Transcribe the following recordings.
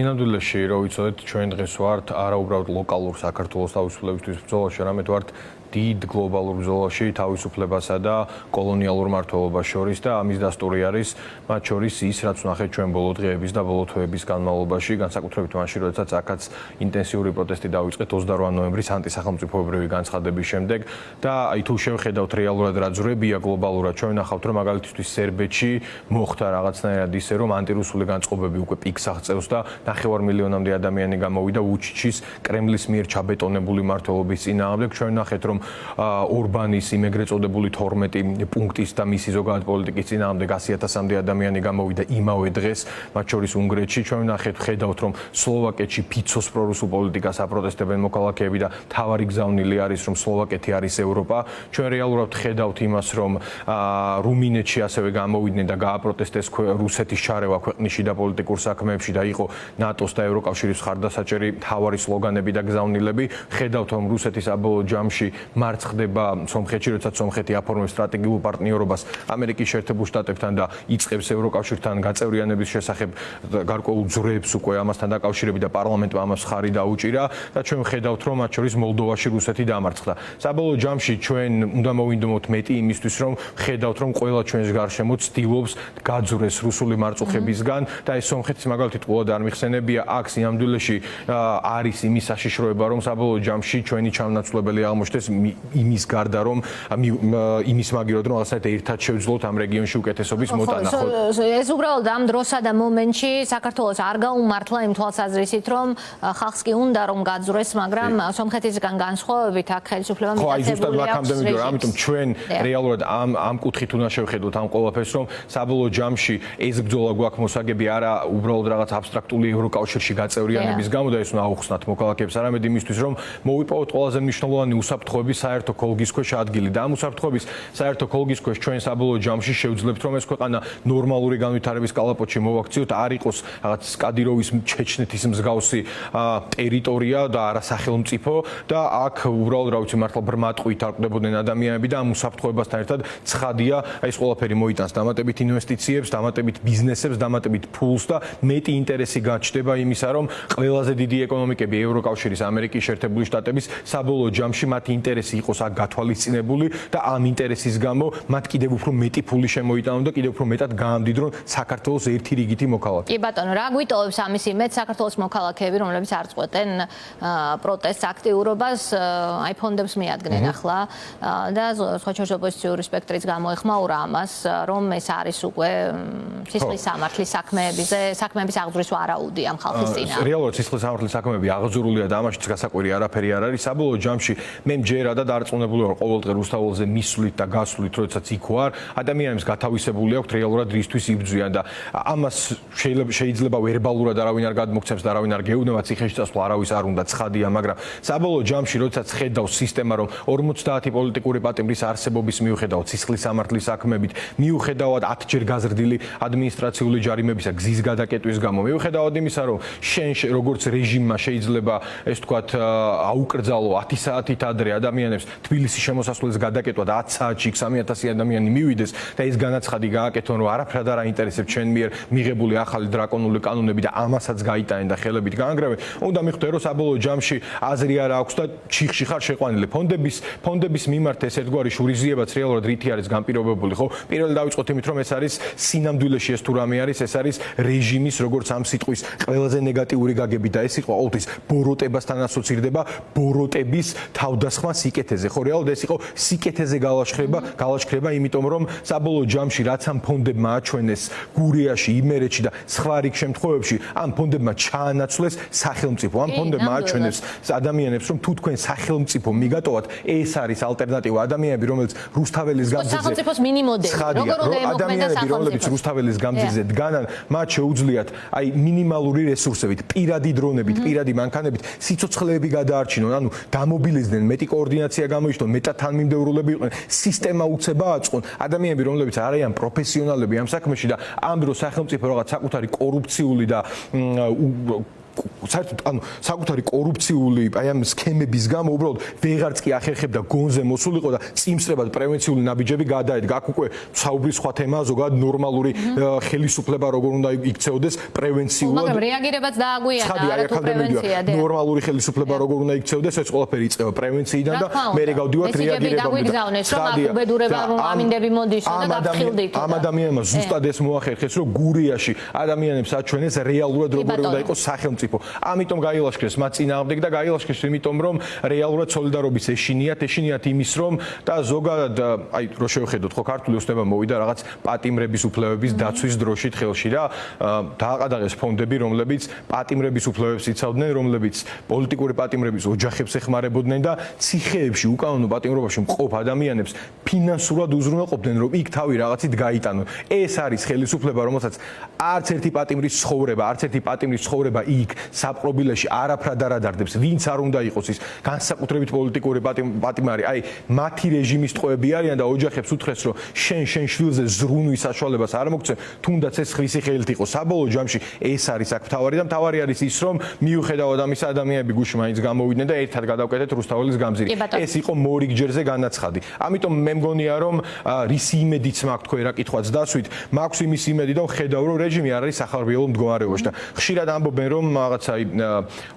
ნამდვილად რო ვიცოდეთ ჩვენ დღეს ვართ არა უბრალოდ ლოკალურ საქართველოს თავისუფლებისთვის ბრძოლაში, არამედ ვართ დიდ გლობალურ ბრძოლაში თავისუფლებასა და კოლონიალურ მმართველობას შორის და ამის დასტური არის მათ შორის ის, რაც ვნახეთ ჩვენ ბოლო დღეების და ბოლო თვეების განმავლობაში, განსაკუთრებით მაშინ, როდესაც აქაც ინტენსიური პროტესტი დაიწყეთ 28 ნოემბრის ანტისახელმწიფოებრივი განცხადების შემდეგ და აი თუ შევხედავთ რეალურად რა ძვრებია გლობალურად, ჩვენ ვნახავთ რომ მაგალითისთვის სერბეთში მოხდა რაღაცნაირად ისე რომ ანტირუსული განწყობები უკვე პიკს აღწევს და 9 მილიონამდე ადამიანი გამოვიდა ვუჩიჩის კრემლის მიერ ჩაბეტონებული მმართველობის წინააღმდეგ. ჩვენ ვნახეთ რომ ორბანის იმ ეგრეთ წოდებული 12 პუნქტის და მისი ზოგადად პოლიტიკის წინააღმდეგ 100,000-მდე ადამიანი გამოვიდა იმავე დღეს, მათ შორის უნგრეთში. ჩვენ ვნახეთ, ხედავთ რომ სლოვაკეთში ფიცოს პრორუსულ პოლიტიკას აპროტესტებენ მოქალაქეები და თავარი გზავნილი არის რომ სლოვაკეთი არის ევროპა. ჩვენ რეალურად ხედავთ იმას რომ რუმინეთში ასევე გამოვიდნენ და გააპროტესტეს რუსეთის ჩარევა ქვეყნის და პოლიტიკურ საქმეებში და იყო ნატოს და ევროკავშირის ხარდასაჭერი თავარი სლოგანები და გზავნილები. ხედავთ რომ რუსეთის საბოლოო ჯამში მარცხ ხდება სომხეთში, როდესაც სომხეთი აფორმებს სტრატეგიულ პარტნიორობას ამერიკის შეერთებულ შტატებთან და იწყებს ევროკავშირთან გაწევრიანების შესახებ გარკვეულ ძვრებს უკვე ამასთან დაკავშირებით და პარლამენტმა ამას ხარი დაუჭირა და ჩვენ ხედავთ რომ მათ შორის მოლდოვაში რუსეთი დამარცხდა. საბოლოო ჯამში ჩვენ უნდა მოვინდომოთ მეტი იმისთვის რომ ხედავთ რომ ყველა ჩვენს გარშემო ცდილობს გაძვრეს რუსული მარწუხებისგან და ეს სომხეთის მაგალითით ყოლად არ მიხსენებია აქ სინამდვილეში არის იმის საშიშროება რომ საბოლოო ჯამში ჩვენი ჩამონაცვლებელი აღმოჩნდეს იმის გარდა რომ იმის მაგივრად რომ რაღაცნაირად ერთად შევძლოთ ამ რეგიონში უკეთესობის მოტანა. ეს უბრალოდ ამ დროსა და მომენტში საქართველოს არ გაუმართლა იმ თვალსაზრისით რომ ხალხს კი უნდა რომ გაძვრეს, მაგრამ სომხეთისგან განსხვავებით აქ ხელისუფლება მიტაცებული აქვს. ამიტომ ჩვენ რეალურად ამ კუთხით უნდა შევხედოთ ამ ყველაფერს რომ საბოლოო ჯამში ეს ბრძოლა გვაქვს მოსაგები არა უბრალოდ რაღაც აბსტრაქტული ევროკავშირში გაწევრიანების გამო და ეს უნდა აუხსნათ მოქალაქეებს, არამედ იმისთვის რომ მოვიპოვოთ ყველაზე მნიშვნელოვანი უსაფრთხოების საერთო ქოლგის ქვეშ ადგილი და ამ უსაფრთხოების საერთო ქოლგის ქვეშ ჩვენ საბოლოო ჯამში შევძლებთ რომ ეს ქვეყანა ნორმალური განვითარების კალაპოტში მოვაქციოთ, არ იყოს რაღაც სკადიროვის ჩეჩნეთის მსგავსი ტერიტორია და არა სახელმწიფო და აქ უბრალოდ რა ვიცი მართლა ბრმატყვით არკვდებოდნენ ადამიანები და ამ უსაფრთხოებასთან ერთად ცხადია ეს ყველაფერი მოიტანს დამატებით ინვესტიციებს, დამატებით ბიზნესებს, დამატებით ფულს და მეტი ინტერესი გაჩნდება იმისა რომ ყველაზე დიდი ეკონომიკები ევროკავშირის, ამერიკის შეერთებული შტატების საბოლოო ჯამში მათ ინტერესი იყოს აქ გათვალისწინებული და ამ ინტერესის გამო მათ კიდევ უფრო მეტი ფული შემოიტანონ და კიდევ უფრო მეტად გაამდიდრონ საქართველოს ერთი რიგითი მოქალაქე. კი ბატონო, რა გვიტოვებს ამის იმედს საქართველოს მოქალაქეები, რომლებიც არ წყვეტენ პროტესტს აქტიურობას, აი ფონდებს მიადგნენ ახლა და სხვა ოპოზიციური სპექტრის გამოეხმაურა ამას, რომ ეს არის უკვე სისხლის სამართლის საქმეების აღძვრის ვარაუდი ამ ხალხის წინააღმდეგ. რეალურად სისხლის სამართლის საქმეები აღძრულია და ამაშიც გასაკვირი არაფერი არ არის. საბოლოო ჯამში მე მჯერა და დარწმუნებული ვარ ყოველდღე რუსთაველზე მისვლით და გასვლით, როდესაც იქ ვარ, ადამიანებს გათავისებული აქვს რეალურად რისთვის იბრძვიან და ამას შეიძლება ვერბალურად არავინ არ გადმოგცემს და არავინ არ გეუბნება, ციხეში წასვლა არავის არ უნდა, ცხადია, მაგრამ საბოლოო ჯამში როდესაც ხედავს სისტემა რომ 50 პოლიტიკური პატიმრის არსებობის მიუხედავად სისხლის სამართლის საქმეებით, მიუხედავად 10ჯერ გაზრდილი ადმინისტრაციული ჯარიმებისა, გზის გადაკეტვის გამო, მიუხედავად იმისა რომ შენ როგორც რეჟიმმა შეიძლება ეს თქვათ აუკრძალო 10 საათით ადრე ადამიანებს თბილისის შემოსასვლელის გადაკეტვა და 10 საათში 3,000 ადამიანი მივიდეს და ეს განაცხადი გააკეთონ რომ არაფრად არ აინტერესებს ჩვენ მიერ მიღებული ახალი დრაკონული კანონები და ამასაც გაიტანენ და ხელებით გაანგრევენ, უნდა მიხვდე რომ საბოლოო ჯამში აზრი არ აქვს და ჩიხში ხარ შეყვანილი. ფონდების მიმართ ეს ერთგვარი შურიზიებაც რეალურად რითი არის განპირობებული, ხო? პირველი დავიწყოთ იმით რომ ეს არის სინამდვილეში ეს თუ რამე არის, ეს არის რეჟიმის როგორც ამ სიტყვის ყველაზე ნეგატიური გაგები და ეს იყო ყოველთვის ბოროტებასთან ასოცირდება, ბოროტების თავდასხმა სიკეთეზე. ხო, რეალურად ეს იყო სიკეთეზე გალაშქრება, იმიტომ რომ საბოლოო ჯამში რაც ამ ფონდებმა აჩვენეს გურიაში, იმერეთში და სხვა რიგ შემთხვევებში, ამ ფონდებმა ჩაანაცვლეს სახელმწიფო. ამ ფონდებმა აჩვენეს ადამიანებს რომ თუ თქვენ სახელმწიფო მიგატოვათ, ეს არის ალტერნატივა. ადამიანები, რომელიც რუსთაველის გამზირზე სახელმწიფოს მინიმოდელი, როგორ უნდა ემოქმედოს სახელმწიფო. რომლებიც რუსთაველის გამზირზე დგანან, მათ შეუძლიათ აი მინიმალური რესურსებით, პირადი დრონებით, პირადი მანქანებით სიცოცხლეები გადაარჩინონ, ანუ დამობილიზდნენ, მეტი კოორდინაცია გამოიშთონ, მეტად თანმიმდევრულები იყვნენ, სისტემა უცება აწყონ. ადამიანები, რომლებიც არ არიან პროფესიონალები ამ საქმეში და ამ დროს სახელმწიფო რაღაც საკუთარი კორუფციული და საერთოდ ანუ საკუთარი კორუფციული აი ამ სქემების გამო უბრალოდ ვეღარც კი ახერხებდა გონზე მოსულიყო და წიმსწრებად პრევენციული ნაბიჯები გადაედგა. აქ უკვე საუბრის სხვა თემაა ზოგადად ნორმალური ხელისუფლება როგორ უნდა იქცეოდეს პრევენციულად. მაგრამ რეაგირებაც დააგვიანა არა თუ პრევენცია. ნორმალური ხელისუფლება როგორ უნდა იქცეოდეს ეს ყველაფერი იწყება პრევენციიდან და მე გავდივართ რეაგირებამდე. ამ ადამიანმა ზუსტად ეს მოახერხეს რომ გურიაში ადამიანებს აჩვენეს რეალურად როგორ უნდა იყოს სახელმწიფო. ამიტომ გაილაშქრეს მათ წინააღმდეგ და გაილაშქრეს იმიტომ რომ რეალურად სოლიდარობის ეშინიათ იმის რომ და ზოგადად აი რო შევხედოთ ხო ქართული ოცნება მოვიდა რაღაც პატიმრების უფლებების დაცვის დროშით ხელში და დააყადაღეს ფონდები რომლებიც პატიმრების უფლებებს იცავდნენ რომლებიც პოლიტიკური პატიმრების ოჯახებს ეხმარებოდნენ და ციხეებში უკანონო პატიმრობაში მყოფ ადამიანებს ფინანსურად უზრუნველყოფდნენ რომ იქ თავი რაღაცით გაიტანონ. ეს არის ხელისუფლება რომელსაც არც ერთი პატიმრის ცხოვრება იქ საპყრობილეში არაფრად არ ადარდებს. ვინც არ უნდა იყოს ის განსაკუთრებით პოლიტიკური პატიმარი, აი მათი რეჟიმის ტყვეები არიან და ოჯახებს უთხრეს რომ შენ შვილზე ზრუნვის საშუალებას არ მოგცემ, თუნდაც ეს ხვისი ხელით იყო. საბოლოო ჯამში ეს არის აქ მთავარი და მთავარი არის ის რომ მიუხედავად ამისა ადამიანები გუშინ მაინც გამოვიდნენ და ერთად გადავკეთეთ რუსთაველის გამზირი. ეს იყო მორიგჯერზე განაცხადი. ამიტომ მე მგონია რომ რისი იმედიც მაქვს თქვენ რა კითხვაც დასვით, მაქვს იმის იმედი და ხედავ რომ რეჟიმი არ არის სახარბიელო მდგომარეობაში და ხშირად ამბობენ რომ რაღაცა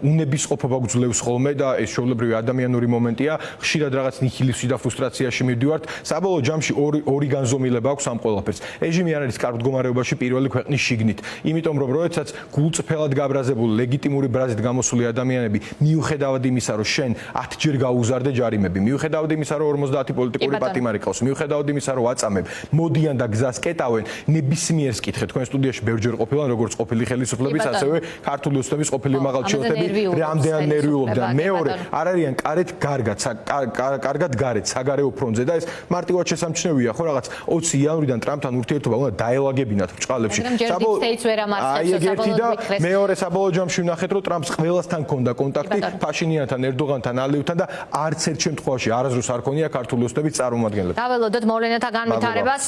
უნებისყოფობა გვძლევს ხოლმე და ეს ჩვეულებრივი ადამიანური მომენტია. ხშირად რაღაც ნიჰილიზმში და ფრუსტრაციაში მივდივართ. საბოლოო ჯამში ორი განზომილება აქვს ამ ყველაფერს. რეჟიმი არ არის კარგ მდგომარეობაში პირველი ქვეყნის შიგნით. იმიტომ რომ როდესაც გულწრფელად გაბრაზებული ლეგიტიმური ბრაზით გამოსული ადამიანები მიუხედავად იმისა რომ შენ 10 ჯერ გაუზარდე ჯარიმები, მიუხედავად იმისა რომ 50 პოლიტიკური პატიმარი ყავს, მიუხედავად იმისა რომ აწამებ, მოდიან და გზას კეტავენ, ნებისმიერს კითხეთ თქვენ სტუდიაში ბევრჯერ ყოფილან როგორც ყოფილი ხელისუფლების ასევე ქართული ოცნების ყოფილი მაღალჩინოსნები რამდენად ნერვიულობდნენ. მეორე არ არიან კარგად გარეთ საგარეო ფრონტზე და ეს მარტივად შესამჩნევია ხო რაღაც 20 იანვრიდან ტრამპთან ურთიერთობა უნდა დაელაგებინათ ბჭყალებში. მეორე საბოლოო ჯამში ვნახეთ რომ ტრამპს ყველასთან ჰქონდა კონტაქტი ფაშინიანთან, ერდოღანთან, ალიევთან და არც ერთ შემთხვევაში არასდროს არ ქონია ქართული ოცნების წარმომადგენლებს. დაველოდოთ მოვლენათა განვითარებას.